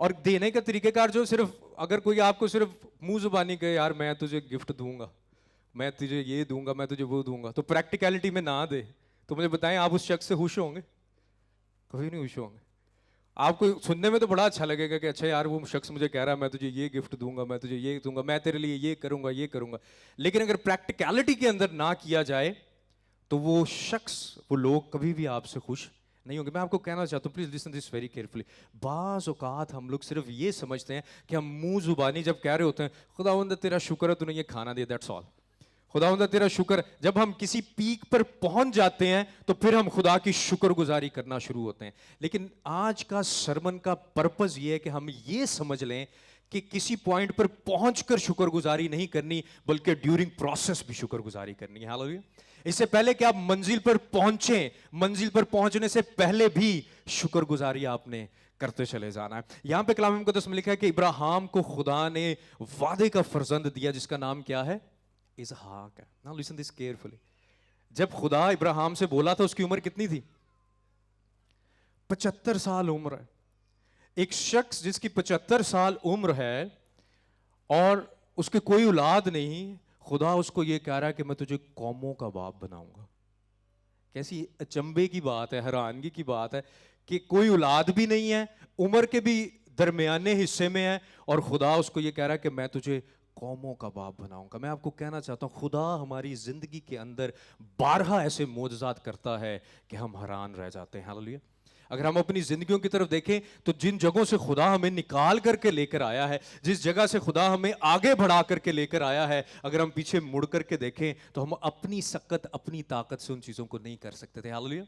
اور دینے کا طریقہ کار جو صرف اگر کوئی آپ کو صرف منہ زبانی کہے یار میں تجھے گفٹ دوں گا, میں تجھے یہ دوں گا, میں تجھے وہ دوں گا, تو پریکٹیکلٹی میں نہ دے, تو مجھے بتائیں آپ اس شخص سے خوش ہوں گے؟ کبھی نہیں خوش ہوں گے. آپ کو سننے میں تو بڑا اچھا لگے گا کہ اچھا یار وہ شخص مجھے کہہ رہا ہے میں تجھے یہ گفٹ دوں گا, میں تجھے یہ دوں گا, میں تیرے لیے یہ کروں گا, یہ کروں گا, لیکن اگر پریکٹیکلٹی کے اندر نہ کیا جائے تو وہ شخص, وہ لوگ کبھی بھی آپ سے خوش نہیں ہوں گے. میں آپ کو کہنا چاہتا ہوں, please listen this very carefully. بعض اوقات ہم لوگ صرف یہ سمجھتے ہیں کہ ہم منہ زبانی جب کہہ رہے ہوتے ہیں خداوند تیرا شکر ہے تو نے یہ کھانا دیا, دیٹس آل. خداوند تیرا شکر. جب ہم کسی پیک پر پہنچ جاتے ہیں تو پھر ہم خدا کی شکر گزاری کرنا شروع ہوتے ہیں. لیکن آج کا سرمن کا پرپز یہ ہے کہ ہم یہ سمجھ لیں کہ کسی پوائنٹ پر پہنچ کر شکر گزاری نہیں کرنی, بلکہ ڈیورنگ پروسیس بھی شکر گزاری کرنی ہے. ہاللیلویا. اس سے پہلے کہ آپ منزل پر پہنچیں, منزل پر پہنچنے سے پہلے بھی شکر گزاری آپ نے کرتے چلے جانا ہے. یہاں پہ کلام مقدس میں لکھا ہے کہ ابراہیم کو خدا نے وعدے کا فرزند دیا جس کا نام کیا ہے؟ اسحاق ہے. Now listen this carefully. جب خدا ابراہیم سے بولا تھا اس کی عمر کتنی تھی؟ 75 سال عمر ہے. ایک شخص جس کی 75 سال عمر ہے اور اس کے کوئی اولاد نہیں, خدا اس کو یہ کہہ رہا ہے کہ میں تجھے قوموں کا باپ بناؤں گا. کیسی اچنبے کی بات ہے, حیرانگی کی بات ہے کہ کوئی اولاد بھی نہیں ہے, عمر کے بھی درمیانے حصے میں ہے, اور خدا اس کو یہ کہہ رہا ہے کہ میں تجھے قوموں کا باپ بناؤں گا. میں آپ کو کہنا چاہتا ہوں خدا ہماری زندگی کے اندر بارہا ایسے معجزات کرتا ہے کہ ہم حیران رہ جاتے ہیں. ہاللیلویا. اگر ہم اپنی زندگیوں کی طرف دیکھیں تو جن جگہوں سے خدا ہمیں نکال کر کے لے کر آیا ہے, جس جگہ سے خدا ہمیں آگے بڑھا کر کے لے کر آیا ہے, اگر ہم پیچھے مڑ کر کے دیکھیں تو ہم اپنی سکت اپنی طاقت سے ان چیزوں کو نہیں کر سکتے تھے. ہاللیلویا.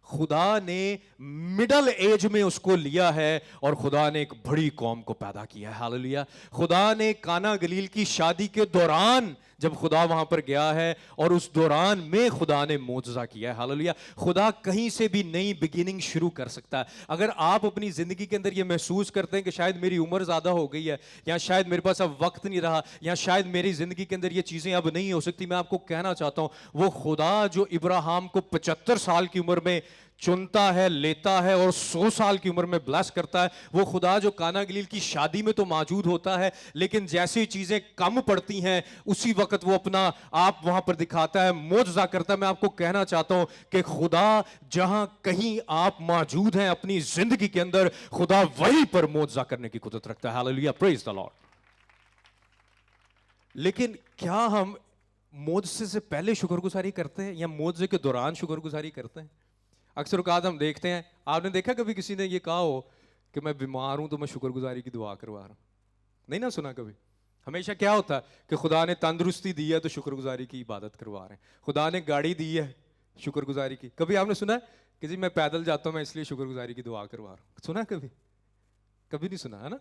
خدا نے مڈل ایج میں اس کو لیا ہے اور خدا نے ایک بڑی قوم کو پیدا کیا ہے. ہاللیلویا. خدا نے کانا گلیل کی شادی کے دوران جب خدا وہاں پر گیا ہے اور اس دوران میں خدا نے معجزہ کیا ہے. ہاللیلویا. خدا کہیں سے بھی نئی بگننگ شروع کر سکتا ہے. اگر آپ اپنی زندگی کے اندر یہ محسوس کرتے ہیں کہ شاید میری عمر زیادہ ہو گئی ہے, یا شاید میرے پاس اب وقت نہیں رہا, یا شاید میری زندگی کے اندر یہ چیزیں اب نہیں ہو سکتی, میں آپ کو کہنا چاہتا ہوں وہ خدا جو ابراہیم کو 75 سال کی عمر میں چنتا ہے, لیتا ہے اور 100 سال کی عمر میں بلیس کرتا ہے, وہ خدا جو کانا گلیل کی شادی میں تو موجود ہوتا ہے, لیکن جیسی چیزیں کم پڑتی ہیں اسی وقت وہ اپنا آپ وہاں پر دکھاتا ہے, معجزہ کرتا ہے. میں آپ کو کہنا چاہتا ہوں کہ خدا جہاں کہیں آپ موجود ہیں اپنی زندگی کے اندر, خدا وہیں پر معجزہ کرنے کی قدرت رکھتا ہے. ہاللیلویا. پریز دی لارڈ. لیکن کیا ہم معجزے سے پہلے شکر گزاری کرتے ہیں یا معجزے کے دوران شکر گزاری کرتے ہیں؟ اکثر اوقات ہم دیکھتے ہیں, آپ نے دیکھا کبھی کسی نے یہ کہا ہو کہ میں بیمار ہوں تو میں شکر گزاری کی دعا کروا رہا ہوں؟ نہیں نا سنا کبھی. ہمیشہ کیا ہوتا ہے کہ خدا نے تندرستی دی ہے تو شکر گزاری کی عبادت کروا رہے ہیں, خدا نے گاڑی دی ہے شکر گزاری کی. کبھی آپ نے سنا ہے کہ جی میں پیدل جاتا ہوں میں اس لیے شکر گزاری کی دعا کروا رہا ہوں؟ سنا کبھی؟ کبھی نہیں سنا ہے نا.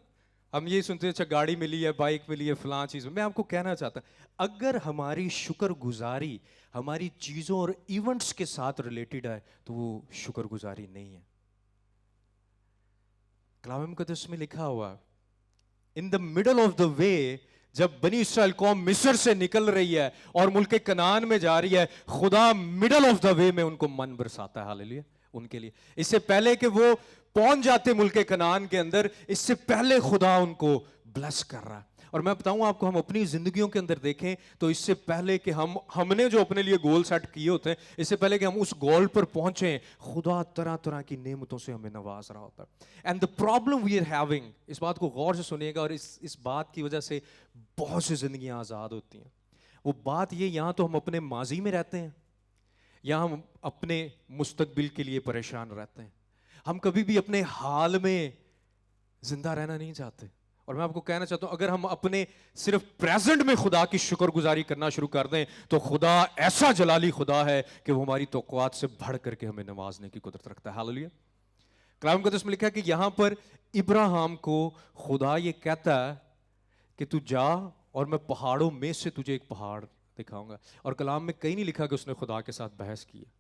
ہم یہ سنتے ہیں اچھا گاڑی ملی ہے, بائک ملی ہے, فلاں چیز. میں آپ کو کہنا چاہتا ہوں اگر ہماری شکر گزاری ہماری چیزوں اور ایونٹس کے ساتھ ریلیٹڈ ہے تو وہ شکر گزاری نہیں ہے. کلام مقدس میں لکھا ہوا ان دا مڈل آف دا وے, جب بنی اسرائیل قوم مصر سے نکل رہی ہے اور ملک کنعان میں جا رہی ہے, خدا مڈل آف دا وے میں ان کو من برساتا ہے. ہاللیلویا. ان کے لیے اس سے پہلے کہ وہ پہنچ جاتے ملک کنعان کے اندر, اس سے پہلے خدا ان کو بلیس کر رہا ہے. اور میں بتاؤں آپ کو, ہم اپنی زندگیوں کے اندر دیکھیں تو اس سے پہلے کہ ہم نے جو اپنے لیے گول سیٹ کیے ہوتے ہیں, اس سے پہلے کہ ہم اس گول پر پہنچیں, خدا طرح طرح کی نعمتوں سے ہمیں نواز رہا ہوتا ہے. And the problem we are having, اس بات کو غور سے سنیے گا, اور اس بات کی وجہ سے بہت سی زندگیاں آزاد ہوتی ہیں. وہ بات یہ, یہاں تو ہم اپنے ماضی میں رہتے ہیں, یا ہم اپنے مستقبل کے لیے پریشان رہتے ہیں. ہم کبھی بھی اپنے حال میں زندہ رہنا نہیں چاہتے. اور میں آپ کو کہنا چاہتا ہوں اگر ہم اپنے صرف پریزنٹ میں خدا کی شکر گزاری کرنا شروع کر دیں تو خدا ایسا جلالی خدا ہے کہ وہ ہماری توقعات سے بڑھ کر کے ہمیں نوازنے کی قدرت رکھتا ہے. ہاللیلویا. کلام مقدس میں لکھا ہے کہ یہاں پر ابراہیم کو خدا یہ کہتا ہے کہ تو جا اور میں پہاڑوں میں سے تجھے ایک پہاڑ دکھاؤں گا. اور کلام میں کہیں نہیں لکھا کہ اس نے خدا کے ساتھ بحث کی ہے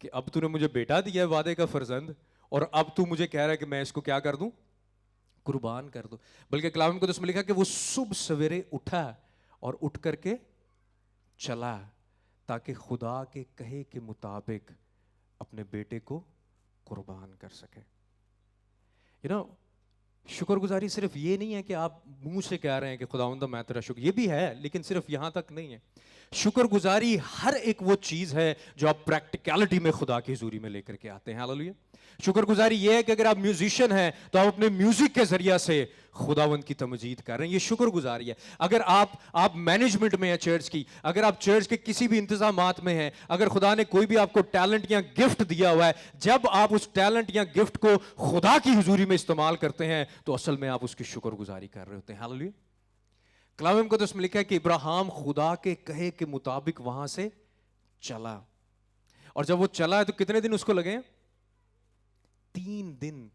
کہ اب تو نے مجھے بیٹا دیا ہے وعدے کا فرزند, اور اب تو مجھے کہہ رہا ہے کہ میں اس کو کیا کر دوں, قربان کر دوں. بلکہ کلام میں اس میں لکھا کہ وہ صبح سویرے اٹھا اور اٹھ کر کے چلا تاکہ خدا کے کہے کے مطابق اپنے بیٹے کو قربان کر سکے. شکر گزاری صرف یہ نہیں ہے کہ آپ منہ سے کہہ رہے ہیں کہ خداوند میں تیرا شکر، یہ بھی ہے لیکن صرف یہاں تک نہیں ہے. شکر گزاری ہر ایک وہ چیز ہے جو آپ پریکٹیکلٹی میں خدا کی حضوری میں لے کر کے آتے ہیں. ہاللیلویا. شکر گزاری یہ ہے کہ اگر آپ میوزیشین ہیں تو آپ اپنے میوزک کے ذریعہ سے خداوند کی تمجید کر رہے ہیں، یہ شکر گزاری ہے. اگر آپ مینجمنٹ میں ہیں چرچ کی، اگر آپ چرچ کے کسی بھی انتظامات میں ہیں، اگر خدا نے کوئی بھی آپ کو ٹیلنٹ یا گفٹ دیا ہوا ہے، جب آپ اس ٹیلنٹ یا گفٹ کو خدا کی حضوری میں استعمال کرتے ہیں تو اصل میں آپ اس کی شکر گزاری کر رہے ہوتے ہیں. ہاللیلویا. کلام مقدس میں لکھا ہے کہ ابراہیم خدا کے کہے کے مطابق وہاں سے چلا، اور جب وہ چلا ہے تو کتنے دن اس کو لگے؟ 3 دن.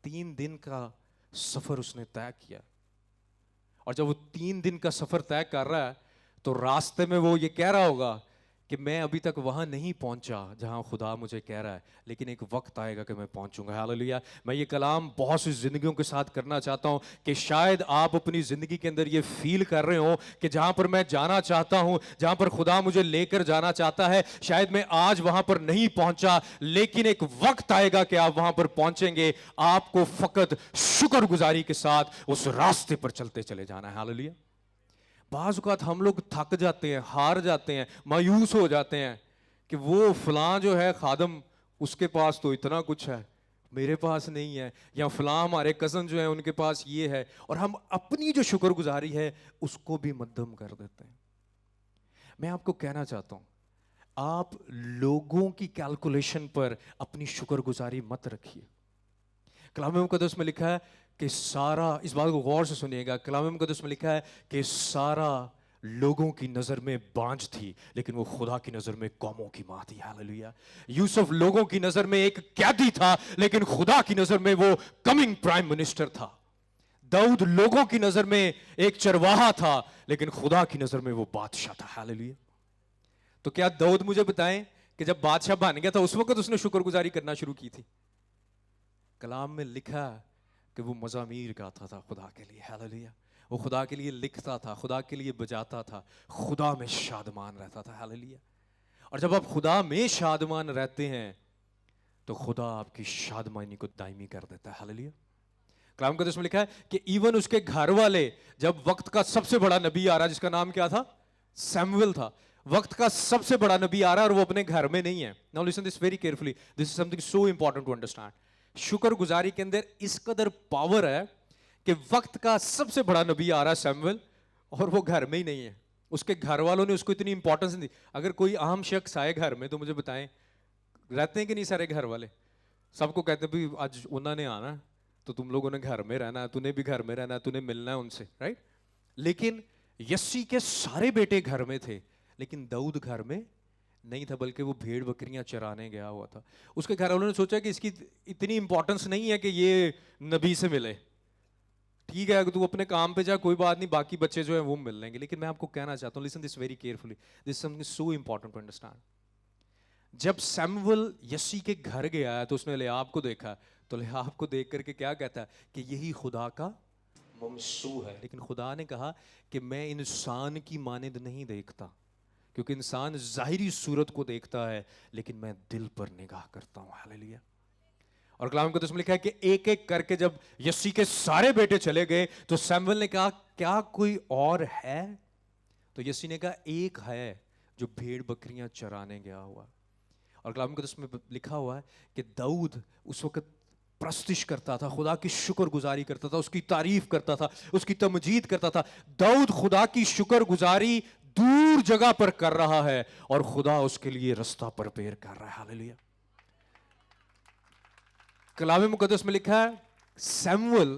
3 دن کا سفر اس نے طے کیا. اور جب وہ 3 دن کا سفر طے کر رہا ہے تو راستے میں وہ یہ کہہ رہا ہوگا کہ میں ابھی تک وہاں نہیں پہنچا جہاں خدا مجھے کہہ رہا ہے، لیکن ایک وقت آئے گا کہ میں پہنچوں گا. ہاللیلویا. میں یہ کلام بہت سی زندگیوں کے ساتھ کرنا چاہتا ہوں کہ شاید آپ اپنی زندگی کے اندر یہ فیل کر رہے ہوں کہ جہاں پر میں جانا چاہتا ہوں، جہاں پر خدا مجھے لے کر جانا چاہتا ہے، شاید میں آج وہاں پر نہیں پہنچا، لیکن ایک وقت آئے گا کہ آپ وہاں پر پہنچیں گے. آپ کو فقط شکر گزاری کے ساتھ اس راستے پر چلتے چلے جانا ہے. ہاللیلویا. بعض اوقات ہم لوگ تھک جاتے ہیں، ہار جاتے ہیں، مایوس ہو جاتے ہیں کہ وہ فلاں جو ہے خادم، اس کے پاس تو اتنا کچھ ہے، میرے پاس نہیں ہے، یا فلاں ہمارے کزن جو ہیں ان کے پاس یہ ہے، اور ہم اپنی جو شکر گزاری ہے اس کو بھی مدھم کر دیتے ہیں. میں آپ کو کہنا چاہتا ہوں، آپ لوگوں کی کیلکولیشن پر اپنی شکر گزاری مت رکھیے. کلام مقدس میں لکھا ہے کہ سارا، اس بات کو غور سے سنیے گا، کلام مقدس میں لکھا ہے کہ سارا لوگوں کی نظر میں بانجھ تھی لیکن وہ خدا کی نظر میں قوموں کی ماں تھی. ہاللیلویا. یوسف لوگوں کی نظر میں ایک قیدی تھا لیکن خدا کی نظر میں وہ کمنگ پرائم منسٹر تھا. داؤد لوگوں کی نظر میں ایک چرواہا تھا لیکن خدا کی نظر میں وہ بادشاہ تھا. ہاللیلویا. تو کیا داؤد مجھے بتائیں کہ جب بادشاہ بن گیا تھا اس وقت اس نے شکر گزاری کرنا شروع کی تھی؟ کلام میں لکھا کہ وہ مزامیر گاتا تھا خدا کے لیے. ہاللیلویا. وہ خدا کے لیے لکھتا تھا، خدا کے لیے بجاتا تھا، خدا میں شادمان رہتا تھا. ہاللیلویا. اور جب آپ خدا میں شادمان رہتے ہیں تو خدا آپ کی شادمانی کو دائمی کر دیتا ہے. ہاللیلویا. کلام مقدس میں لکھا ہے کہ ایون اس کے گھر والے، جب وقت کا سب سے بڑا نبی آ رہا جس کا نام کیا تھا؟ سیموئل تھا. وقت کا سب سے بڑا نبی آ رہا ہے اور وہ اپنے گھر میں نہیں ہے. Now listen this very carefully. This is something so important to understand. شکر گزاری کے اندر اس قدر پاور ہے کہ وقت کا سب سے بڑا نبی آ رہا ہے سیموئل، اور وہ گھر میں ہی نہیں ہے. اس کے گھر والوں نے اس کو اتنی امپورٹنس نہیں دی. اگر کوئی عام شخص آئے گھر میں تو مجھے بتائیں رہتے ہیں کہ نہیں سارے گھر والے؟ سب کو کہتے ہیں بھی آج انہوں نے آنا تو تم لوگوں نے گھر میں رہنا ہے، تو نے بھی گھر میں رہنا ہے، تو نے ملنا ہے ان سے، رائٹ؟ لیکن یسی کے سارے بیٹے گھر میں تھے لیکن داؤد گھر میں نہیں تھا، بلکہ وہ بھیڑ بکریاں چرانے گیا ہوا تھا. اس کے گھر والوں نے سوچا کہ اس کی اتنی امپورٹنس نہیں ہے کہ یہ نبی سے ملے، ٹھیک ہے تو اپنے کام پہ جا، کوئی بات نہیں، باقی بچے جو ہیں وہ مل لیں گے. لیکن میں آپ کو کہنا چاہتا ہوں، listen this very carefully, this is something so important to understand. جب سیموئل یسی کے گھر گیا ہے تو اس نے الیاب کو دیکھا، تو الیاب کو دیکھ کر کے کیا کہتا ہے کہ یہی خدا کا ممسوح ہے. لیکن خدا نے کہا کہ میں انسان کی مانند نہیں دیکھتا، کیونکہ انسان ظاہری صورت کو دیکھتا ہے لیکن میں دل پر نگاہ کرتا ہوں. ہاللیلویا. اور کلام مقدس میں لکھا ہے کہ ایک ایک کر کے جب یسی کے سارے بیٹے چلے گئے تو سیموئل نے کہا کیا کوئی اور ہے؟ تو یسی نے کہا ایک ہے جو بھیڑ بکریاں چرانے گیا ہوا. اور کلام مقدس میں لکھا ہوا ہے کہ داؤد اس وقت پرستش کرتا تھا، خدا کی شکر گزاری کرتا تھا، اس کی تعریف کرتا تھا، اس کی تمجید کرتا تھا. داؤد خدا کی شکر گزاری دور جگہ پر کر رہا ہے اور خدا اس کے لیے رستہ پرپیر کر رہا ہے. ہاللیلویا. کلام مقدس میں لکھا ہے سیموئل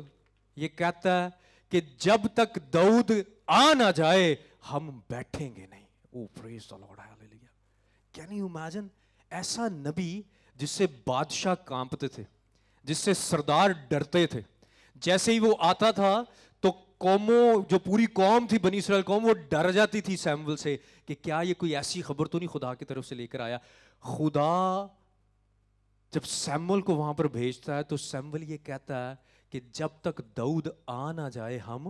یہ کہتا ہے کہ جب تک داؤد آ نہ جائے ہم بیٹھیں گے نہیں. او پریز دی لارڈ. ہاللیلویا. کین یو امیجن ایسا نبی جس سے بادشاہ کانپتے تھے، جس سے سردار ڈرتے تھے، جیسے ہی وہ آتا تھا تو قوموں، جو پوری قوم تھی بنی اسرائیل قوم، وہ ڈر جاتی تھی سیموئل سے کہ کیا یہ کوئی ایسی خبر تو نہیں خدا کی طرف سے لے کر آیا. خدا جب سیموئل کو وہاں پر بھیجتا ہے تو سیموئل یہ کہتا ہے کہ جب تک داؤد آ نہ جائے ہم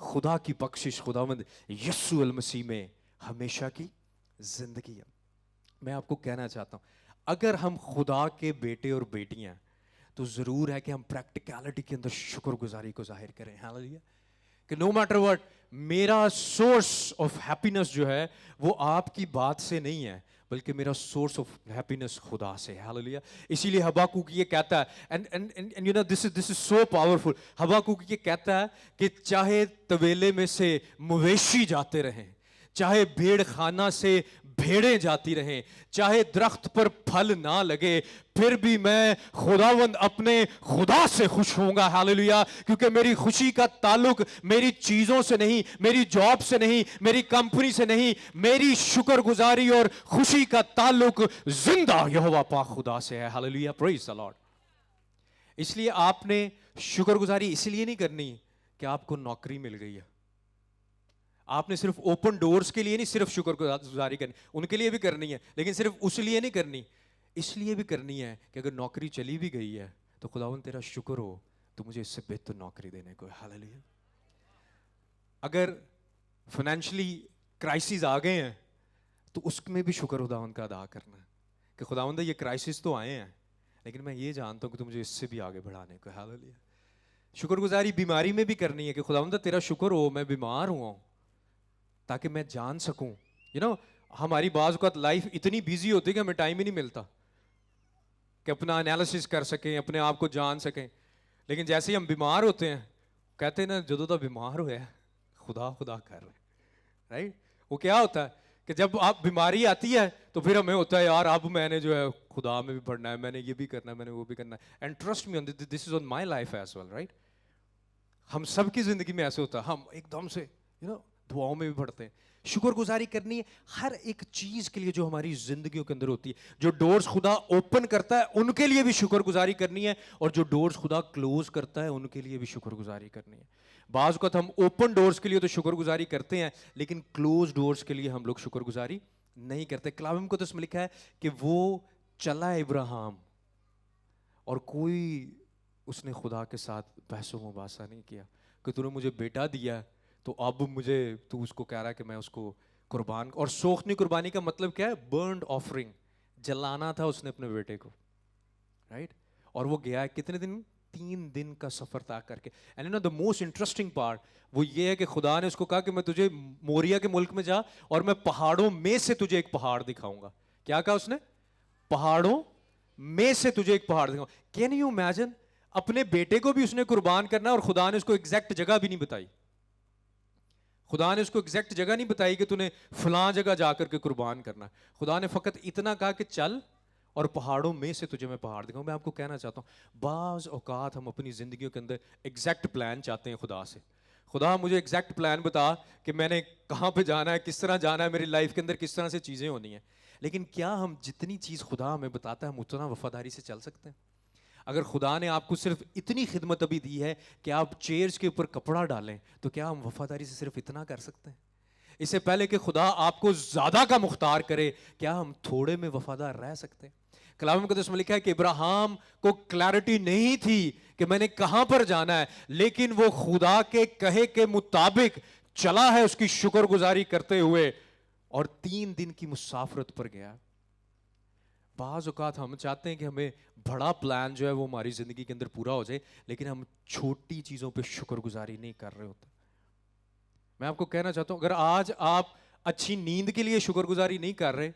خدا کی بخشش خداوند یسوع المسیح میں ہمیشہ کی زندگی ہے. میں آپ کو کہنا چاہتا ہوں اگر ہم خدا کے بیٹے اور بیٹیاں تو ضرور ہے کہ ہم پریکٹیکلٹی کے اندر شکر گزاری کو ظاہر کریں. ہاللیلویا. کہ نو میٹر واٹ میرا سورس آف ہیپینس جو ہے وہ آپ کی بات سے نہیں ہے بلکہ میرا سورس آف ہیپینس خدا سے ہے. ہاللیلویا. اسی لیے حباکوک یہ کہتا ہے and you know this is so powerful. Habakkuk یہ کہتا ہے کہ چاہے طویلے میں سے مویشی جاتے رہیں, چاہے بھیڑ خانہ سے بھیڑیں جاتی رہیں, چاہے درخت پر پھل نہ لگے, پھر بھی میں خداوند اپنے خدا سے خوش ہوں گا. ہاللیلویا. کیونکہ میری خوشی کا تعلق میری چیزوں سے نہیں, میری جاب سے نہیں, میری کمپنی سے نہیں, میری شکر گزاری اور خوشی کا تعلق زندہ یہوہ پاک خدا سے ہے. ہاللیلویا. پریز دی لارڈ. اس لیے آپ نے شکر گزاری اس لیے نہیں کرنی کہ آپ کو نوکری مل گئی ہے. آپ نے صرف اوپن ڈورز کے لیے نہیں صرف شکر گزاری کرنی, ان کے لیے بھی کرنی ہے, لیکن صرف اس لیے نہیں کرنی, اس لیے بھی کرنی ہے کہ اگر نوکری چلی بھی گئی ہے تو خداوند تیرا شکر ہو تو مجھے اس سے بہتر نوکری دینے کو. ہاللیلویا. اگر فائنینشلی کرائسس آ گئے ہیں تو اس میں بھی شکر خداوند کا ادا کرنا ہے کہ خداوند یہ کرائسس تو آئے ہیں لیکن میں یہ جانتا ہوں کہ تو مجھے اس سے بھی آگے بڑھانے کو. ہاللیلویا. شکر گزاری بیماری میں بھی کرنی ہے کہ خداوند تیرا شکر ہو میں بیمار ہوا ہوں تاکہ میں جان سکوں. یو نو ہماری بعض اوقات لائف اتنی بیزی ہوتی ہے کہ ہمیں ٹائم ہی نہیں ملتا کہ اپنا انالیسس کر سکیں, اپنے آپ کو جان سکیں. لیکن جیسے ہی ہم بیمار ہوتے ہیں کہتے ہیں نا جدوں تو بیمار ہوئے خدا خدا کر رہے, رائٹ. وہ کیا ہوتا ہے کہ جب آپ بیماری آتی ہے تو پھر ہمیں ہوتا ہے یار اب میں نے جو ہے خدا میں بھی پڑھنا ہے, میں نے یہ بھی کرنا ہے, میں نے وہ بھی کرنا ہے. And trust me this is on my life as well, right. ہم سب کی زندگی میں ایسے ہوتا ہے, ہم ایک دم سے یو نو دعاؤں میں بھی پڑھتے ہیں. شکر گزاری کرنی ہے ہر ایک چیز کے لیے جو ہماری زندگیوں کے اندر ہوتی ہے. جو ڈورز خدا اوپن کرتا ہے ان کے لیے بھی شکر گزاری کرنی ہے, اور جو ڈورز خدا کلوز کرتا ہے ان کے لیے بھی شکر گزاری کرنی ہے. بعض اوقات ہم اوپن ڈورز کے لیے تو شکر گزاری کرتے ہیں لیکن کلوز ڈورز کے لیے ہم لوگ شکر گزاری نہیں کرتے. کلام مقدس میں لکھا ہے کہ وہ چلا ابراہیم اور کوئی اس نے خدا کے ساتھ بحث و مباحثہ نہیں کیا کہ تو نے مجھے بیٹا دیا تو اب مجھے تو اس کو کہہ رہا ہے کہ میں اس کو قربان. اور سوختنی قربانی کا مطلب کیا ہے؟ برنڈ آفرنگ, جلانا تھا اس نے اپنے بیٹے کو, رائٹ. اور وہ گیا ہے کتنے دن؟ 3 دن کا سفر طے کر کے. And you know the most interesting part وہ یہ ہے کہ خدا نے اس کو کہا کہ میں تجھے موریا کے ملک میں جا اور میں پہاڑوں میں سے تجھے ایک پہاڑ دکھاؤں گا. کیا کہا اس نے؟ پہاڑوں میں سے تجھے ایک پہاڑ دکھاؤں. کین یو امیجن اپنے بیٹے کو بھی اس نے قربان کرنا اور خدا نے اس کو ایگزیکٹ جگہ بھی نہیں بتائی. خدا نے اس کو ایگزیکٹ جگہ نہیں بتائی کہ تو نے فلاں جگہ جا کر کے قربان کرنا. خدا نے فقط اتنا کہا کہ چل اور پہاڑوں میں سے تجھے میں پہاڑ دکھاؤں. میں آپ کو کہنا چاہتا ہوں بعض اوقات ہم اپنی زندگیوں کے اندر ایگزیکٹ پلان چاہتے ہیں خدا سے. خدا مجھے ایگزیکٹ پلان بتا کہ میں نے کہاں پہ جانا ہے, کس طرح جانا ہے, میری لائف کے اندر کس طرح سے چیزیں ہونی ہیں. لیکن کیا ہم جتنی چیز خدا ہمیں بتاتا ہے ہم اتنا وفاداری سے چل سکتے ہیں؟ اگر خدا نے آپ کو صرف اتنی خدمت ابھی دی ہے کہ آپ چیئرز کے اوپر کپڑا ڈالیں تو کیا ہم وفاداری سے صرف اتنا کر سکتے ہیں؟ اس سے پہلے کہ خدا آپ کو زیادہ کا مختار کرے کیا ہم تھوڑے میں وفادار رہ سکتے ہیں؟ کلام مقدس میں لکھا ہے کہ ابراہیم کو کلیئرٹی نہیں تھی کہ میں نے کہاں پر جانا ہے, لیکن وہ خدا کے کہے کے مطابق چلا ہے اس کی شکر گزاری کرتے ہوئے اور 3 دن کی مسافرت پر گیا. بعض اوقات ہم چاہتے ہیں کہ ہمیں بڑا پلان جو ہے وہ ہماری زندگی کے اندر پورا ہو جائے لیکن ہم چھوٹی چیزوں پہ شکر گزاری نہیں کر رہے ہوتے. میں آپ کو کہنا چاہتا ہوں اگر آج آپ اچھی نیند کے لیے شکر گزاری نہیں کر رہے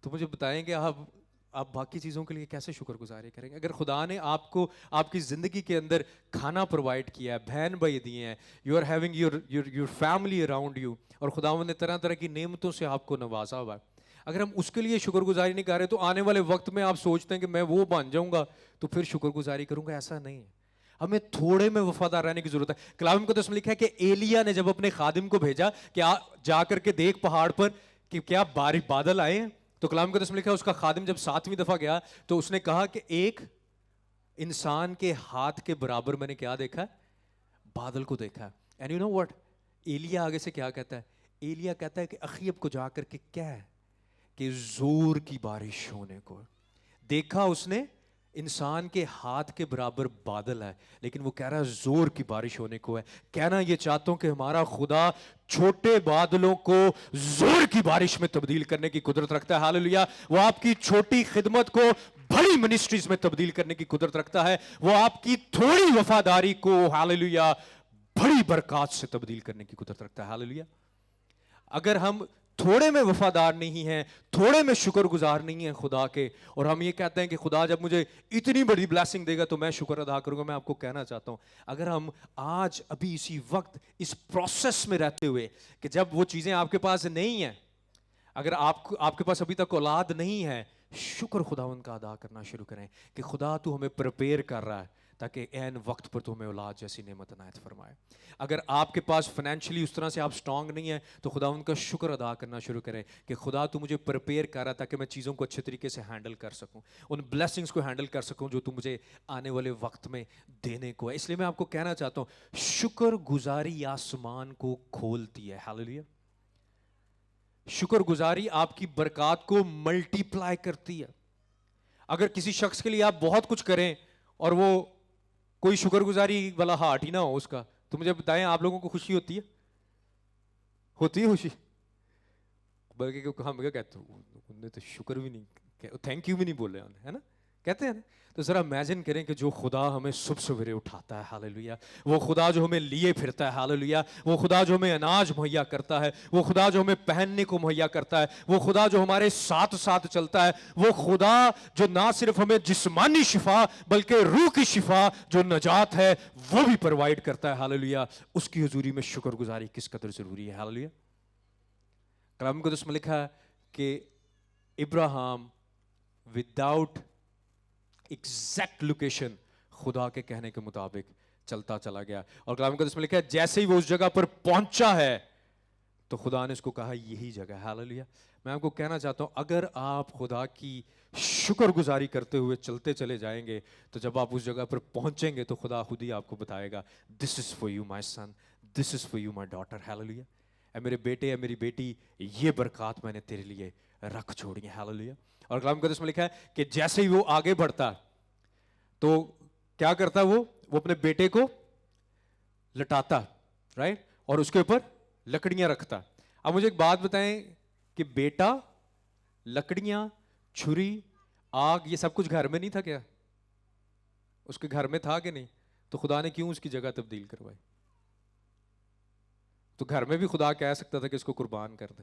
تو مجھے بتائیں کہ آپ باقی چیزوں کے لیے کیسے شکر گزاری کریں گے؟ اگر خدا نے آپ کو آپ کی زندگی کے اندر کھانا پرووائڈ کیا ہے, بہن بھائی دیے ہیں, you are having your family around you, اور خداوند نے طرح طرح کی نعمتوں سے آپ کو نوازا ہوا ہے, اگر ہم اس کے لیے شکر گزاری نہیں کر رہے تو آنے والے وقت میں آپ سوچتے ہیں کہ میں وہ بن جاؤں گا تو پھر شکر گزاری کروں گا. ایسا نہیں ہے. ہمیں تھوڑے میں وفادار رہنے کی ضرورت ہے. کلام مقدس میں لکھا ہے کہ ایلیا نے جب اپنے خادم کو بھیجا کہ جا کر کے دیکھ پہاڑ پر کہ کیا بادل آئے ہیں, تو کلام مقدس میں لکھا ہے اس کا خادم جب 7ویں دفعہ گیا تو اس نے کہا کہ ایک انسان کے ہاتھ کے برابر میں نے کیا دیکھا ہے؟ بادل کو دیکھا ہے. اینڈ یو نو واٹ ایلیا آگے سے کیا کہتا ہے؟ ایلیا کہتا ہے کہ اخیب کو جا کر کے کیا ہے کہ زور کی بارش ہونے کو دیکھا اس نے, انسان کے ہاتھ کے برابر بادل ہے، لیکن وہ کہہ رہا ہے زور کی بارش ہونے کو ہے۔ کہنا یہ چاہتا ہوں کہ ہمارا خدا چھوٹے بادلوں کو زور کی بارش میں تبدیل کرنے کی قدرت رکھتا ہے۔ ہاللیلویہ۔ وہ آپ کی چھوٹی خدمت کو بڑی منسٹریز میں تبدیل کرنے کی قدرت رکھتا ہے۔ وہ آپ کی تھوڑی وفاداری کو ہاللیلویہ بڑی برکات سے تبدیل کرنے کی قدرت رکھتا ہے۔ ہاللیلویہ۔ اگر ہم تھوڑے میں وفادار نہیں ہیں، تھوڑے میں شکر گزار نہیں ہیں خدا کے، اور ہم یہ کہتے ہیں کہ خدا جب مجھے اتنی بڑی بلیسنگ دے گا تو میں شکر ادا کروں گا، میں آپ کو کہنا چاہتا ہوں اگر ہم آج ابھی اسی وقت اس پروسیس میں رہتے ہوئے کہ جب وہ چیزیں آپ کے پاس نہیں ہیں، اگر آپ کے پاس ابھی تک اولاد نہیں ہے، شکر خداوند کا ادا کرنا شروع کریں کہ خدا تو ہمیں پریپیئر کر رہا ہے تاکہ عین وقت پر تو ہمیں اولاد جیسی نعمت عنایت فرمائے۔ اگر آپ کے پاس فائنینشلی اس طرح سے آپ سٹرونگ نہیں ہیں تو خدا ان کا شکر ادا کرنا شروع کریں کہ خدا تو مجھے پریپیئر کر رہا ہے تاکہ میں چیزوں کو اچھے طریقے سے ہینڈل کر سکوں، ان بلیسنگز کو ہینڈل کر سکوں جو تو مجھے آنے والے وقت میں دینے کو ہے۔ اس لیے میں آپ کو کہنا چاہتا ہوں شکر گزاری آسمان کو کھولتی ہے۔ ہاللیلویہ۔ شکر گزاری آپ کی برکات کو ملٹی پلائی کرتی ہے۔ اگر کسی شخص کے لیے آپ بہت کچھ کریں اور وہ کوئی شکر گزاری والا ہارٹ ہی نہ ہو اس کا، تو مجھے بتائیں آپ لوگوں کو خوشی ہوتی ہے؟ ہوتی ہے خوشی؟ بلکہ ہم کیا کہتے ہیں انہوں نے تو شکر بھی نہیں، تھینک یو بھی نہیں بولے انہیں، ہے نا، کہتے ہیں نا۔ تو ذرا امیجن کریں کہ جو خدا ہمیں صبح سویرے اٹھاتا ہے، ہاللیلویہ، وہ خدا جو ہمیں لیے پھرتا ہے، ہاللیلویہ، وہ خدا جو ہمیں اناج مہیا کرتا ہے، وہ خدا جو ہمیں پہننے کو مہیا کرتا ہے، وہ خدا جو ہمارے ساتھ ساتھ چلتا ہے، وہ خدا جو نہ صرف ہمیں جسمانی شفا بلکہ روح کی شفا جو نجات ہے وہ بھی پرووائڈ کرتا ہے، ہاللیلویہ، اس کی حضوری میں شکر گزاری کس قدر ضروری ہے۔ ہاللیلویہ۔ کلام مقدس میں لکھا ہے کہ ابراہیم وداؤٹ ایگزیکٹ لوکیشن خدا کے کہنے کے مطابق چلتا چلا گیا، اور کلام مقدس میں لکھا ہے جیسے ہی وہ اس جگہ پر پہنچا ہے تو خدا نے اس کو کہا یہی جگہ ہے۔ ہاللیلویہ۔ میں آپ کو کہنا چاہتا ہوں اگر آپ خدا کی شکر گزاری کرتے ہوئے چلتے چلے جائیں گے تو جب آپ اس جگہ پر پہنچیں گے تو خدا خود ہی آپ کو بتائے گا this is for you my son, this is for you my daughter. Hallelujah. اے میرے بیٹے، اے میری بیٹی، یہ برکات میں نے تیرے لیے رکھ چھوڑی ہیں۔ ہاللیلویہ۔ اور کلام مقدس میں لکھا ہے کہ جیسے ہی وہ آگے بڑھتا تو کیا کرتا وہ اپنے بیٹے کو لٹاتا، رائٹ، اور اس کے اوپر لکڑیاں رکھتا۔ اب مجھے ایک بات بتائیں کہ بیٹا، لکڑیاں، چھری، آگ، یہ سب کچھ گھر میں نہیں تھا کیا؟ اس کے گھر میں تھا کہ نہیں؟ تو خدا نے کیوں اس کی جگہ تبدیل کروائی؟ تو گھر میں بھی خدا کہہ سکتا تھا کہ اس کو قربان کر دے،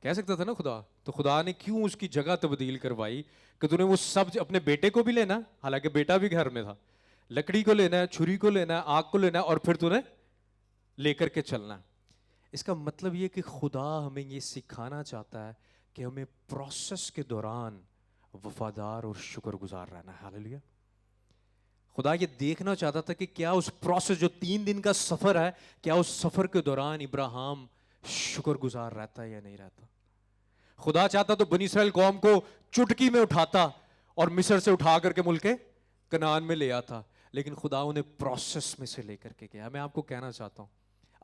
کہہ سکتا تھا نا خدا، تو خدا نے کیوں اس کی جگہ تبدیل کروائی کہ تو نے وہ سب اپنے بیٹے کو بھی لینا، حالانکہ بیٹا بھی گھر میں تھا، لکڑی کو لینا ہے، چھری کو لینا ہے، آگ کو لینا ہے، اور پھر تو نے لے کر کے چلنا ہے۔ اس کا مطلب یہ کہ خدا ہمیں یہ سکھانا چاہتا ہے کہ ہمیں پروسیس کے دوران وفادار اور شکر گزار رہنا ہے۔ ہاللیلویہ۔ خدا یہ دیکھنا چاہتا تھا کہ کیا اس پروسیس جو 3 دن کا سفر ہے، کیا اس سفر کے دوران ابراہیم شکر گزار رہتا ہے یا نہیں رہتا۔ خدا چاہتا تو بنی اسرائیل قوم کو چٹکی میں اٹھاتا اور مصر سے اٹھا کر کے ملک کنعان میں لے آتا، لیکن خدا انہیں پروسیس میں سے لے کر کے گیا۔ میں آپ کو کہنا چاہتا ہوں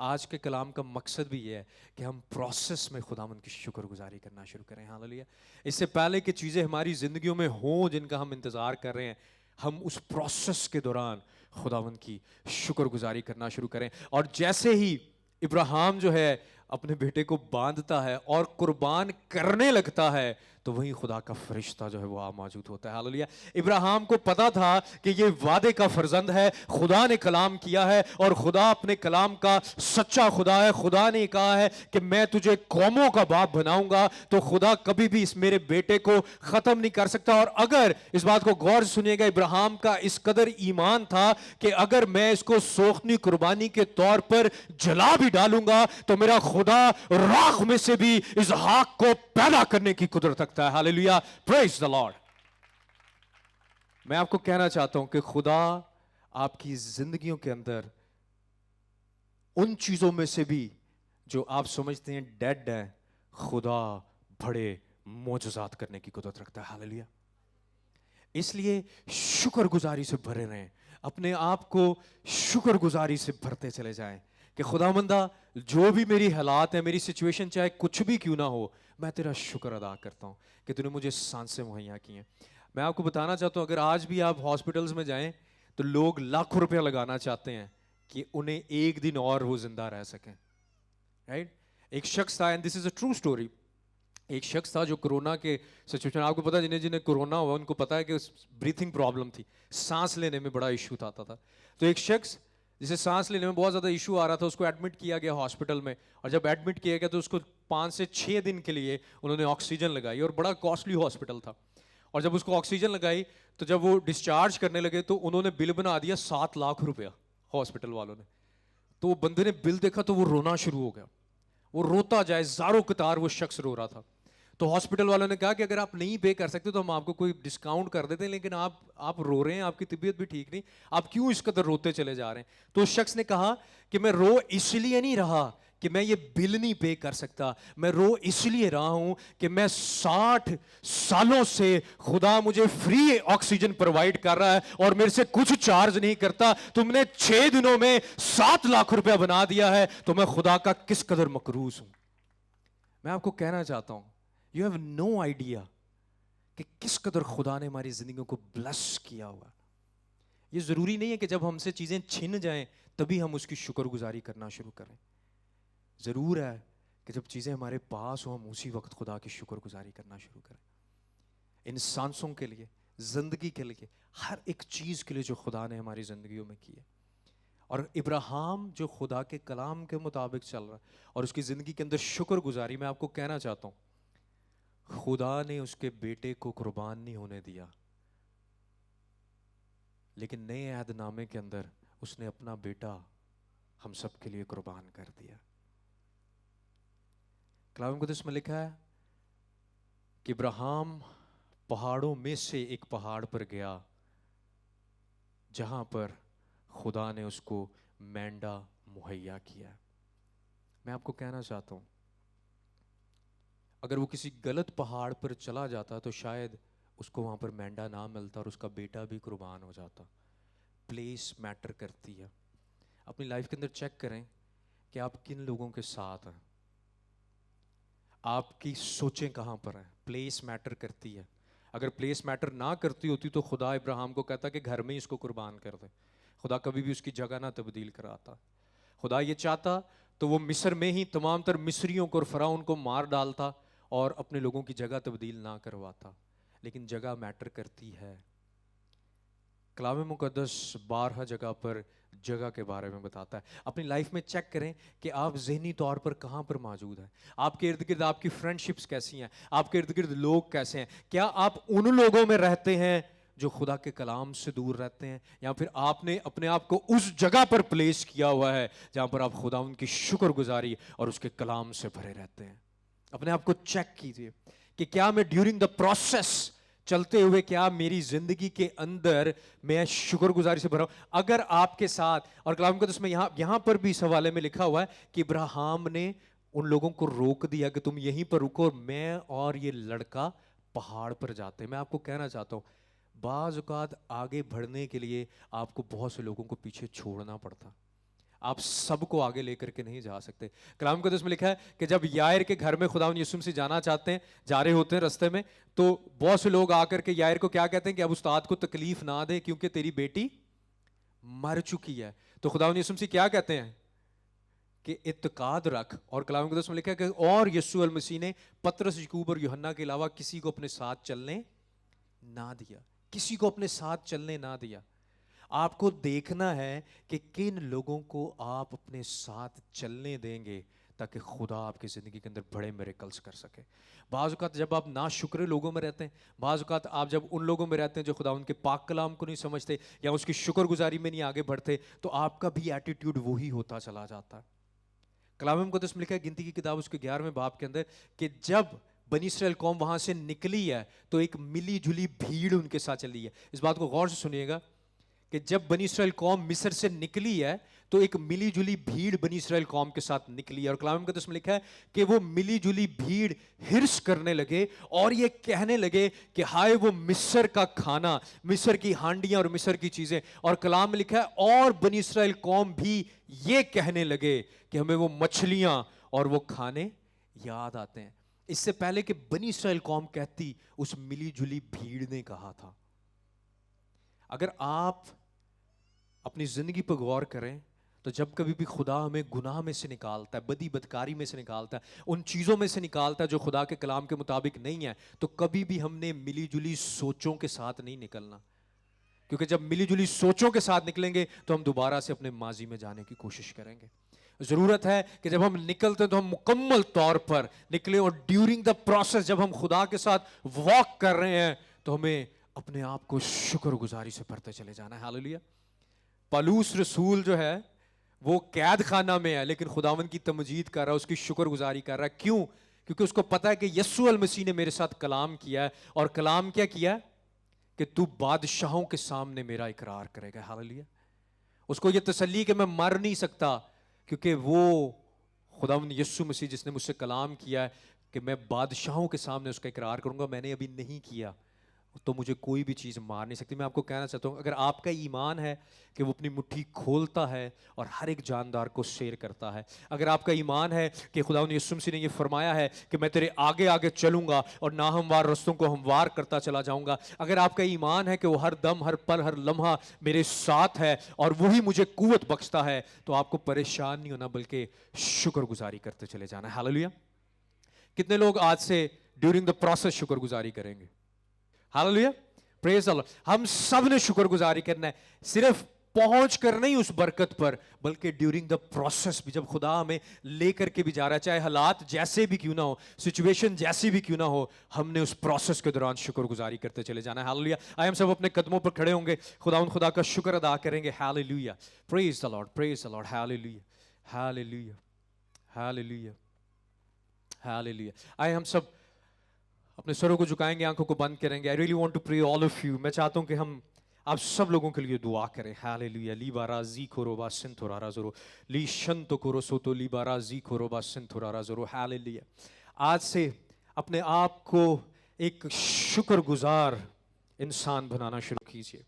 آج کے کلام کا مقصد بھی یہ ہے کہ ہم پروسیس میں خداوند کی شکر گزاری کرنا شروع کریں۔ ہاللیلویہ۔ اس سے پہلے کہ چیزیں ہماری زندگیوں میں ہوں جن کا ہم انتظار کر رہے ہیں، ہم اس پروسیس کے دوران خداوند کی شکر گزاری کرنا شروع کریں۔ اور جیسے ہی ابراہیم جو ہے اپنے بیٹے کو باندھتا ہے اور قربان کرنے لگتا ہے تو وہیں خدا کا فرشتہ جو ہے وہ موجود ہوتا ہے۔ ہاللیلویہ۔ ابراہیم کو پتا تھا کہ یہ وعدے کا فرزند ہے، خدا نے کلام کیا ہے اور خدا اپنے کلام کا سچا خدا ہے۔ خدا نے کہا ہے کہ میں تجھے قوموں کا باپ بناؤں گا، تو خدا کبھی بھی اس میرے بیٹے کو ختم نہیں کر سکتا۔ اور اگر اس بات کو غور سے سنیے گا، ابراہیم کا اس قدر ایمان تھا کہ اگر میں اس کو سوختنی قربانی کے طور پر جلا بھی ڈالوں گا تو میرا خدا راکھ میں سے بھی اسحاق کو پیدا کرنے کی قدرت رکھتا ہے۔ ہاللیلویہ، پریز دی لارڈ۔ میں آپ کو کہنا چاہتا ہوں کہ خدا آپ کی زندگیوں کے اندر ان چیزوں میں سے بھی جو آپ سمجھتے ہیں ڈیڈ ہیں، خدا بڑے معجزات کرنے کی قدرت رکھتا ہے۔ ہاللیلویہ۔ اس لیے شکر گزاری سے بھرے رہیں، اپنے آپ کو شکر گزاری سے بھرتے چلے جائیں کہ خدا مندہ جو بھی میری حالات ہیں، میری سچویشن چاہے کچھ بھی کیوں نہ ہو، میں تیرا شکر ادا کرتا ہوں کہ تو نے مجھے سانسیں مہیا کی ہیں۔ میں آپ کو بتانا چاہتا ہوں اگر آج بھی آپ ہاسپٹلز میں جائیں تو لوگ لاکھوں روپیہ لگانا چاہتے ہیں کہ انہیں ایک دن اور وہ زندہ رہ سکیں. رائٹ؟ ایک شخص تھا, and this is a true story, ایک شخص تھا جو کورونا کے سچویشن, آپ کو پتا جنہیں جنہیں کورونا ہوا ان کو پتا ہے کہ بریتھنگ پرابلم تھی, سانس لینے میں بڑا ایشو آتا تھا. تو ایک شخص جسے سانس لینے میں بہت زیادہ ایشو آ رہا تھا, اس کو ایڈمٹ کیا گیا ہاسپٹل میں, اور جب ایڈمٹ کیا گیا تو اس کو 5 سے 6 دن کے لیے انہوں نے آکسیجن لگائی, اور بڑا کاسٹلی ہاسپٹل تھا. اور جب اس کو آکسیجن لگائی تو جب وہ ڈسچارج کرنے لگے تو انہوں نے بل بنا دیا 7 لاکھ روپیہ ہاسپٹل والوں نے. تو وہ بندے نے بل دیکھا تو وہ رونا شروع ہو گیا, وہ روتا جائے, زاروں قطار وہ شخص رو رہا تھا. تو ہاسپٹل والوں نے کہا کہ اگر آپ نہیں پے کر سکتے تو ہم آپ کو کوئی ڈسکاؤنٹ کر دیتے ہیں, لیکن آپ رو رہے ہیں, آپ کی طبیعت بھی ٹھیک نہیں, آپ کیوں اس قدر روتے چلے جا رہے ہیں. تو اس شخص نے کہا کہ میں رو اس لیے نہیں رہا کہ میں یہ بل نہیں پے کر سکتا, میں رو اس لیے رہا ہوں کہ میں 60 سالوں سے خدا مجھے فری آکسیجن پرووائڈ کر رہا ہے اور میرے سے کچھ چارج نہیں کرتا. تم نے 6 دنوں میں 7 لاکھ روپیہ بنا دیا ہے, تو میں خدا کا کس قدر مقروض ہوں. میں آپ کو کہنا چاہتا ہوں, یو ہیو نو آئیڈیا کہ کس قدر خدا نے ہماری زندگیوں کو بلس کیا ہوا. یہ ضروری نہیں ہے کہ جب ہم سے چیزیں چھن جائیں تبھی ہم اس کی شکر گزاری کرنا شروع کریں. ضرور ہے کہ جب چیزیں ہمارے پاس ہوں ہم اسی وقت خدا کی شکر گزاری کرنا شروع کریں. ان سانسوں کے لیے, زندگی کے لیے, ہر ایک چیز کے لیے جو خدا نے ہماری زندگیوں میں کی ہے. اور ابراہیم جو خدا کے کلام کے مطابق چل رہا ہے اور اس کی زندگی کے اندر شکر گزاری, میں آپ کو کہنا چاہتا ہوں خدا نے اس کے بیٹے کو قربان نہیں ہونے دیا, لیکن نئے عہد نامے کے اندر اس نے اپنا بیٹا ہم سب کے لیے قربان کر دیا. کلام مقدس میں لکھا ہے کہ ابراہیم پہاڑوں میں سے ایک پہاڑ پر گیا جہاں پر خدا نے اس کو مینڈا مہیا کیا. میں آپ کو کہنا چاہتا ہوں اگر وہ کسی غلط پہاڑ پر چلا جاتا تو شاید اس کو وہاں پر مینڈا نہ ملتا اور اس کا بیٹا بھی قربان ہو جاتا. پلیس میٹر کرتی ہے. اپنی لائف کے اندر چیک کریں کہ آپ کن لوگوں کے ساتھ ہیں, آپ کی سوچیں کہاں پر ہیں. پلیس میٹر کرتی ہے. اگر پلیس میٹر نہ کرتی ہوتی تو خدا ابراہیم کو کہتا کہ گھر میں ہی اس کو قربان کر دے. خدا کبھی بھی اس کی جگہ نہ تبدیل کراتا. خدا یہ چاہتا تو وہ مصر میں ہی تمام تر مصریوں کو اور فرعون کو مار ڈالتا اور اپنے لوگوں کی جگہ تبدیل نہ کرواتا. لیکن جگہ میٹر کرتی ہے. کلام مقدس 12 جگہ پر جگہ کے بارے میں بتاتا ہے. اپنی لائف میں چیک کریں کہ آپ ذہنی طور پر کہاں پر موجود ہیں. آپ کے ارد گرد آپ کی فرینڈشپس کیسی ہیں, آپ کے ارد گرد لوگ کیسے ہیں. کیا آپ ان لوگوں میں رہتے ہیں جو خدا کے کلام سے دور رہتے ہیں, یا پھر آپ نے اپنے آپ کو اس جگہ پر پلیس کیا ہوا ہے جہاں پر آپ خدا ان کی شکر گزاری اور اس کے کلام سے بھرے رہتے ہیں. اپنے آپ کو چیک کیجئے کہ کیا میں ڈیورنگ دا پروسیس چلتے ہوئے کیا میری زندگی کے اندر میں شکر گزاری سے بھرا ہوں. اگر آپ کے ساتھ, اور کلام مقدس میں یہاں پر بھی اس حوالے میں لکھا ہوا ہے کہ ابراہیم نے ان لوگوں کو روک دیا کہ تم یہیں پر رکو اور میں اور یہ لڑکا پہاڑ پر جاتے ہیں. میں آپ کو کہنا چاہتا ہوں بعض اوقات آگے بڑھنے کے لیے آپ کو بہت سے لوگوں کو پیچھے چھوڑنا پڑتا. آپ سب کو آگے لے کر کے نہیں جا سکتے. کلام مقدس میں لکھا ہے کہ جب یائر کے گھر میں خداوند یسوع مسیح جانا چاہتے ہیں, جا رہے ہوتے ہیں رستے میں, تو بہت سے لوگ آ کر کے یائر کو کیا کہتے ہیں کہ اب استاد کو تکلیف نہ دے کیونکہ تیری بیٹی مر چکی ہے. تو خداوند یسوع مسیح کیا کہتے ہیں کہ اعتقاد رکھ. اور کلام مقدس میں لکھا ہے کہ اور یسوع المسیح نے پطرس, یعقوب اور یوحنا کے علاوہ کسی کو اپنے ساتھ چلنے نہ دیا. کسی کو اپنے ساتھ چلنے نہ دیا. آپ کو دیکھنا ہے کہ کن لوگوں کو آپ اپنے ساتھ چلنے دیں گے تاکہ خدا آپ کی زندگی کے اندر بڑے میریکلز کر سکے. بعض اوقات جب آپ ناشکرے لوگوں میں رہتے ہیں, بعض اوقات آپ جب ان لوگوں میں رہتے ہیں جو خدا ان کے پاک کلام کو نہیں سمجھتے یا اس کی شکر گزاری میں نہیں آگے بڑھتے, تو آپ کا بھی ایٹیٹیوڈ وہی ہوتا چلا جاتا ہے. کلام مقدس میں لکھا ہے گنتی کی کتاب اس کے 11ویں باب کے اندر کہ جب بنی اسرائیل قوم وہاں سے نکلی ہے تو ایک ملی جلی بھیڑ ان کے ساتھ چلی ہے. اس بات کو غور سے سنیے گا کہ جب بنی اسرائیل قوم مصر سے نکلی ہے تو ایک ملی جلی بھیڑ بنی اسرائیل قوم کے ساتھ نکلی ہے. اور کلام مقدس میں لکھا ہے کہ وہ ملی جلی بھیڑ ہرس کرنے لگے اور یہ کہنے لگے کہ ہائے وہ مصر کا کھانا, مصر کی ہانڈیاں اور مصر کی چیزیں. اور کلام میں لکھا ہے اور بنی اسرائیل قوم بھی یہ کہنے لگے کہ ہمیں وہ مچھلیاں اور وہ کھانے یاد آتے ہیں. اس سے پہلے کہ بنی اسرائیل قوم کہتی، اس ملی جلی بھیڑ نے کہا تھا. اگر آپ اپنی زندگی پر غور کریں تو جب کبھی بھی خدا ہمیں گناہ میں سے نکالتا ہے، بدی بدکاری میں سے نکالتا ہے، ان چیزوں میں سے نکالتا ہے جو خدا کے کلام کے مطابق نہیں ہے، تو کبھی بھی ہم نے ملی جلی سوچوں کے ساتھ نہیں نکلنا. کیونکہ جب ملی جلی سوچوں کے ساتھ نکلیں گے تو ہم دوبارہ سے اپنے ماضی میں جانے کی کوشش کریں گے. ضرورت ہے کہ جب ہم نکلتے ہیں تو ہم مکمل طور پر نکلیں، اور ڈیورنگ دا پروسیس جب ہم خدا کے ساتھ واک کر رہے ہیں تو ہمیں اپنے آپ کو شکر گزاری سے بھرتے چلے جانا ہے. ہاللیلویا. پالوس رسول جو ہے وہ قید خانہ میں ہے، لیکن خداوند کی تمجید کر رہا ہے، اس کی شکر گزاری کر رہا ہے. کیوں؟ کیونکہ اس کو پتا ہے کہ یسوع المسیح نے میرے ساتھ کلام کیا ہے، اور کلام کیا کیا ہے کہ تو بادشاہوں کے سامنے میرا اقرار کرے گا. ہاللیلویا. اس کو یہ تسلی کہ میں مر نہیں سکتا، کیونکہ وہ خداوند یسوع مسیح جس نے مجھ سے کلام کیا ہے کہ میں بادشاہوں کے سامنے اس کا اقرار کروں گا، میں نے ابھی نہیں کیا تو مجھے کوئی بھی چیز مار نہیں سکتی. میں آپ کو کہنا چاہتا ہوں، اگر آپ کا ایمان ہے کہ وہ اپنی مٹھی کھولتا ہے اور ہر ایک جاندار کو سیر کرتا ہے، اگر آپ کا ایمان ہے کہ خداوند یسوع مسیح نے یہ فرمایا ہے کہ میں تیرے آگے آگے چلوں گا اور ناہموار رستوں کو ہموار کرتا چلا جاؤں گا، اگر آپ کا ایمان ہے کہ وہ ہر دم، ہر پل، ہر لمحہ میرے ساتھ ہے اور وہی مجھے قوت بخشتا ہے، تو آپ کو پریشان نہیں ہونا بلکہ شکر گزاری کرتے چلے جانا ہے. ہاللیلویا. کتنے لوگ آج سے ڈیورنگ دا پروسیس شکر گزاری کریں گے؟ ہاللیلویا. پریز اللہ. ہم سب نے شکر گزاری کرنا ہے، صرف پہنچ کر نہیں اس برکت پر، بلکہ ڈیورنگ دا پروسیس بھی، جب خدا ہمیں لے کر کے بھی جا رہا ہے، چاہے حالات جیسے بھی کیوں نہ ہو، سچویشن جیسی بھی کیوں نہ ہو، ہم نے اس پروسیس کے دوران شکر گزاری کرتے چلے جانا ہے. ہاللیلویا. آئے ہم سب اپنے قدموں پر کھڑے ہوں گے، خدا کا شکر ادا کریں گے. ہاللیلویا. پریز دی لارڈ. پریز دی لارڈ. ہاللیلویا. ہاللیلویا. ہاللیلویا. ہاللیلویا. آئے ہم سب اپنے سروں کو جھکائیں گے، آنکھوں کو بند کریں گے. I really want to pray all of you. میں چاہتا ہوں کہ ہم آپ سب لوگوں کے لیے دعا کریں. ہاللیلویا. لی بارا زی کھورو با سن تھورارا زورو لی شنتو کورو سوتو لی بارا زی کھورو با سن تھورارا زورو. ہاللیلویا. آج سے اپنے آپ کو ایک شکر گزار انسان بنانا شروع کیجیے.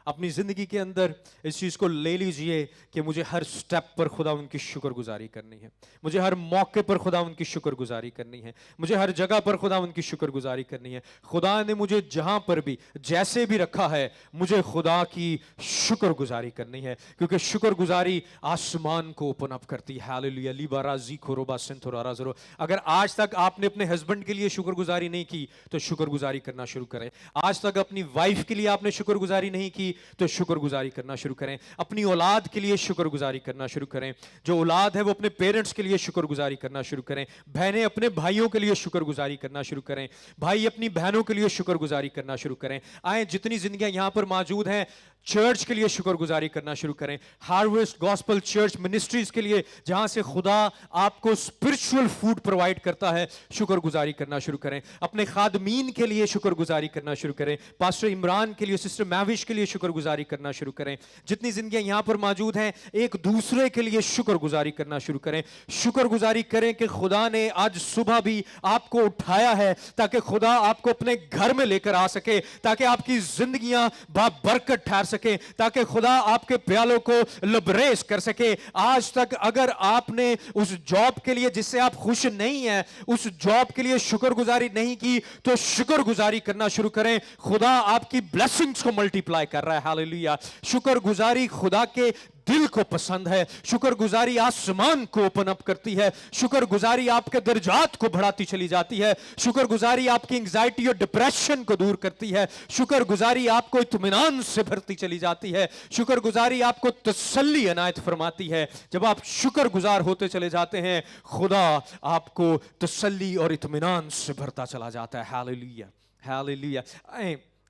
اپنی زندگی کے اندر اس چیز کو لے لیجئے کہ مجھے ہر سٹیپ پر خدا ان کی شکر گزاری کرنی ہے، مجھے ہر موقع پر خدا ان کی شکر گزاری کرنی ہے، مجھے ہر جگہ پر خدا ان کی شکر گزاری کرنی ہے. خدا نے مجھے جہاں پر بھی جیسے بھی رکھا ہے، مجھے خدا کی شکر گزاری کرنی ہے، کیونکہ شکر گزاری آسمان کو اوپن اپ کرتی ہے. ہاللیلویا. لی بارا زی کھوروبا سنتھورارا زرو. اگر آج تک آپ نے اپنے ہسبینڈ کے لیے شکر گزاری نہیں کی تو شکر گزاری کرنا شروع کریں. آج تک اپنی وائف کے لیے آپ نے شکر گزاری نہیں کی تو شکر گزاری کرنا شروع کریں. اپنی اولاد کے لیے شکر گزاری کرنا شروع کریں. جو اولاد ہے وہ اپنے پیرنٹس کے لیے شکر گزاری کرنا شروع کریں. بہنیں اپنے بھائیوں کے لیے شکر گزاری کرنا شروع کریں. بھائی اپنی بہنوں کے لیے شکر گزاری کرنا شروع کریں. آئیں جتنی زندگیاں یہاں پر موجود ہیں چرچ کے لیے شکر گزاری کرنا شروع کریں. ہارویسٹ گاسپل چرچ منسٹریز کے لیے جہاں سے خدا آپ کو اسپرچول فوڈ پرووائڈ کرتا ہے شکر گزاری کرنا شروع کریں. اپنے خادمین کے لیے شکر گزاری کرنا شروع کریں. پاسٹر عمران کے لیے، سسٹر میوش کے لیے شکر گزاری کرنا شروع کریں. جتنی زندگیاں یہاں پر موجود ہیں ایک دوسرے کے لیے شکر گزاری کرنا شروع کریں. شکر گزاری کریں کہ خدا نے آج صبح بھی آپ کو اٹھایا ہے تاکہ خدا آپ کو اپنے گھر میں لے کر آ سکے، تاکہ آپ کی زندگیاں بابرکت ٹھہر سکے، تاکہ خدا آپ کے پیالوں کو لبریز کر سکے. آج تک اگر آپ نے اس جاب کے لیے جس سے آپ خوش نہیں ہیں اس جاب کے لیے شکر گزاری نہیں کی تو شکر گزاری کرنا شروع کریں. خدا آپ کی بلیسنگز کو ملٹی پلائی کر رہا ہے. ہاللیلویا. شکر گزاری خدا کے دل کو پسند ہے. شکر گزاری آسمان کو اوپن اپ کرتی ہے. شکر گزاری آپ کے درجات کو بڑھاتی چلی جاتی ہے. شکر گزاری آپ کی انگزائٹی اور ڈپریشن کو دور کرتی ہے. شکر گزاری آپ کو اطمینان سے بھرتی چلی جاتی ہے. شکر گزاری آپ کو تسلی عنایت فرماتی ہے. جب آپ شکر گزار ہوتے چلے جاتے ہیں خدا آپ کو تسلی اور اطمینان سے بھرتا چلا جاتا ہے. ہاللیلویا. ہاللیلویا.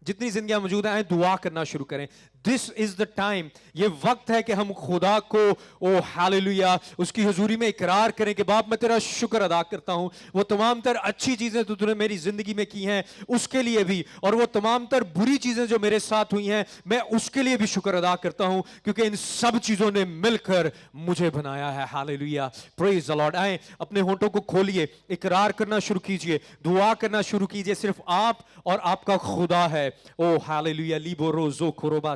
جتنی زندگیاں موجود ہیں دعا کرنا شروع کریں. دس از دا ٹائم. یہ وقت ہے کہ ہم خدا کو ہاللیلویا اس کی حضوری میں اقرار کریں کہ باپ میں تیرا شکر ادا کرتا ہوں وہ تمام تر اچھی چیزیں تو نے میری زندگی میں کی ہیں اس کے لیے بھی، اور وہ تمام تر بری چیزیں جو میرے ساتھ ہوئی ہیں میں اس کے لیے بھی شکر ادا کرتا ہوں کیونکہ ان سب چیزوں نے مل کر مجھے بنایا ہے. ہاللیلویا. پریز دی لارڈ. آئیں اپنے ہونٹوں کو کھولیے، اقرار کرنا شروع کیجئے، دعا کرنا شروع کیجئے. صرف آپ اور آپ کا خدا ہے. او ہاللیلویا. لیبو روزو کھوروبا